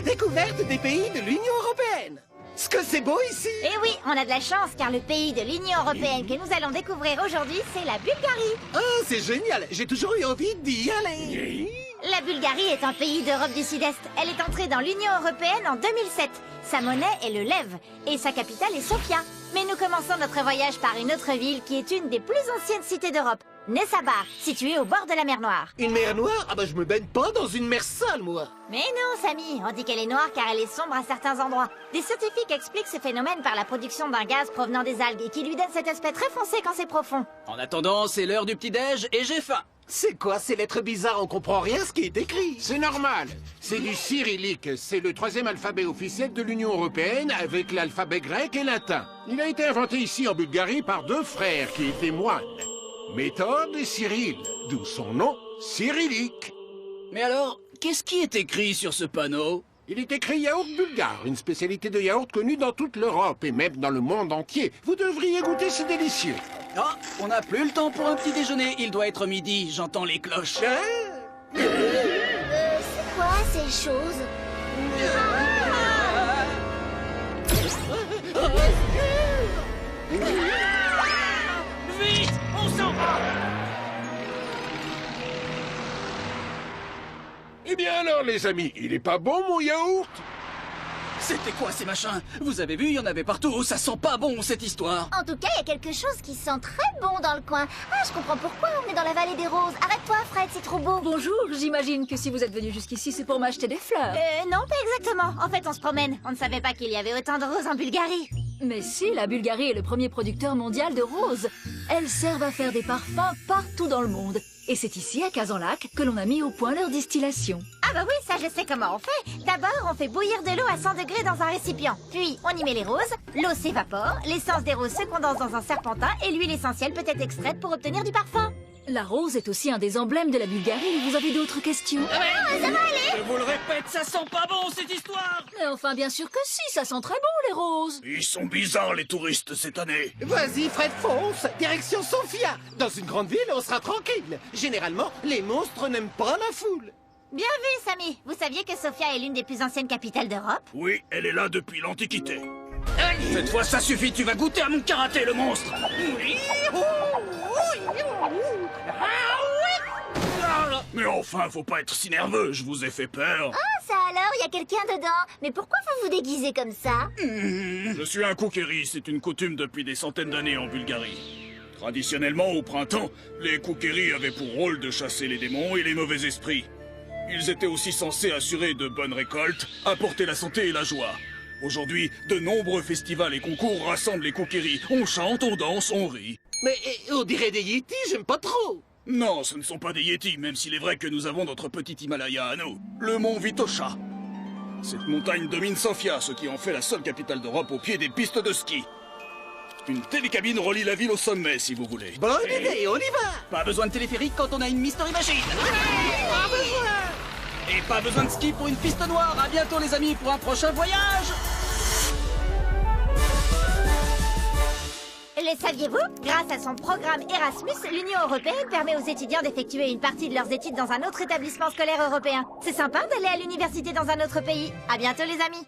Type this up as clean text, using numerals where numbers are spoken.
découverte des pays de l'Union européenne. Ce que c'est beau ici! Eh oui, on a de la chance car le pays de l'Union européenne que nous allons découvrir aujourd'hui, c'est la Bulgarie. Ah, c'est génial! J'ai toujours eu envie d'y aller! La Bulgarie est un pays d'Europe du Sud-Est. Elle est entrée dans l'Union européenne en 2007. Sa monnaie est le lev et sa capitale est Sofia. Mais nous commençons notre voyage par une autre ville qui est une des plus anciennes cités d'Europe, Nessabar, située au bord de la mer Noire. Une mer noire? Ah bah je me baigne pas dans une mer sale, moi! Mais non, Samy, on dit qu'elle est noire car elle est sombre à certains endroits. Des scientifiques expliquent ce phénomène par la production d'un gaz provenant des algues et qui lui donne cet aspect très foncé quand c'est profond. En attendant, c'est l'heure du petit-déj et j'ai faim. C'est quoi ces lettres bizarres? On comprend rien ce qui est écrit. C'est normal. C'est du cyrillique. C'est le 3e alphabet officiel de l'Union européenne avec l'alphabet grec et latin. Il a été inventé ici en Bulgarie par 2 frères qui étaient moines. Méthode et Cyril, d'où son nom, cyrillique. Mais alors, qu'est-ce qui est écrit sur ce panneau? Il est écrit yaourt bulgare, une spécialité de yaourt connue dans toute l'Europe et même dans le monde entier. Vous devriez goûter, c'est délicieux. Ah, on n'a plus le temps pour un petit déjeuner. Il doit être midi, j'entends les cloches. C'est quoi ces choses? Vite, on s'en va! Eh bien alors les amis, il est pas bon mon yaourt? C'était quoi ces machins? Vous avez vu, il y en avait partout. Ça sent pas bon cette histoire. En tout cas, il y a quelque chose qui sent très bon dans le coin. Ah, je comprends pourquoi on est dans la vallée des roses. Arrête-toi, Fred, c'est trop beau. Bonjour, j'imagine que si vous êtes venu jusqu'ici, c'est pour m'acheter des fleurs. Non, pas exactement. En fait, on se promène. On ne savait pas qu'il y avait autant de roses en Bulgarie. Mais si, la Bulgarie est le premier producteur mondial de roses. Elles servent à faire des parfums partout dans le monde. Et c'est ici, à Kazanlak, que l'on a mis au point leur distillation. Ah bah oui, ça je sais comment on fait. D'abord, on fait bouillir de l'eau à 100 degrés dans un récipient. Puis, on y met les roses, l'eau s'évapore, l'essence des roses se condense dans un serpentin et l'huile essentielle peut être extraite pour obtenir du parfum. La rose est aussi un des emblèmes de la Bulgarie. Vous avez d'autres questions? Je vous le répète, ça sent pas bon cette histoire. Mais enfin, bien sûr que si, ça sent très bon, les roses. Ils sont bizarres, les touristes, cette année. Vas-y, Fred, fonce! Direction Sofia! Dans une grande ville, on sera tranquille. Généralement, les monstres n'aiment pas la foule. Bien vu, Samy. Vous saviez que Sofia est l'une des plus anciennes capitales d'Europe? Oui, elle est là depuis l'Antiquité. Cette fois, ça suffit. Tu vas goûter à mon karaté, le monstre. Mais enfin, faut pas être si nerveux, je vous ai fait peur. Ah, ça alors, il y a quelqu'un dedans. Mais pourquoi vous vous déguisez comme ça? Je suis un koukéri, c'est une coutume depuis des centaines d'années en Bulgarie. Traditionnellement, au printemps, les koukéris avaient pour rôle de chasser les démons et les mauvais esprits. Ils étaient aussi censés assurer de bonnes récoltes, apporter la santé et la joie. Aujourd'hui, de nombreux festivals et concours rassemblent les koukéris. On chante, on danse, on rit. Mais on dirait des yétis, j'aime pas trop. Non, ce ne sont pas des yétis, même s'il est vrai que nous avons notre petit Himalaya à nous, le mont Vitosha. Cette montagne domine Sofia, ce qui en fait la seule capitale d'Europe au pied des pistes de ski. Une télécabine relie la ville au sommet, si vous voulez. Bonne idée, on y va! Pas besoin de téléphérique quand on a une Mystery Machine. Et pas besoin de ski pour une piste noire. À bientôt les amis pour un prochain voyage. Le saviez-vous? Grâce à son programme Erasmus, l'Union européenne permet aux étudiants d'effectuer une partie de leurs études dans un autre établissement scolaire européen. C'est sympa d'aller à l'université dans un autre pays. À bientôt les amis!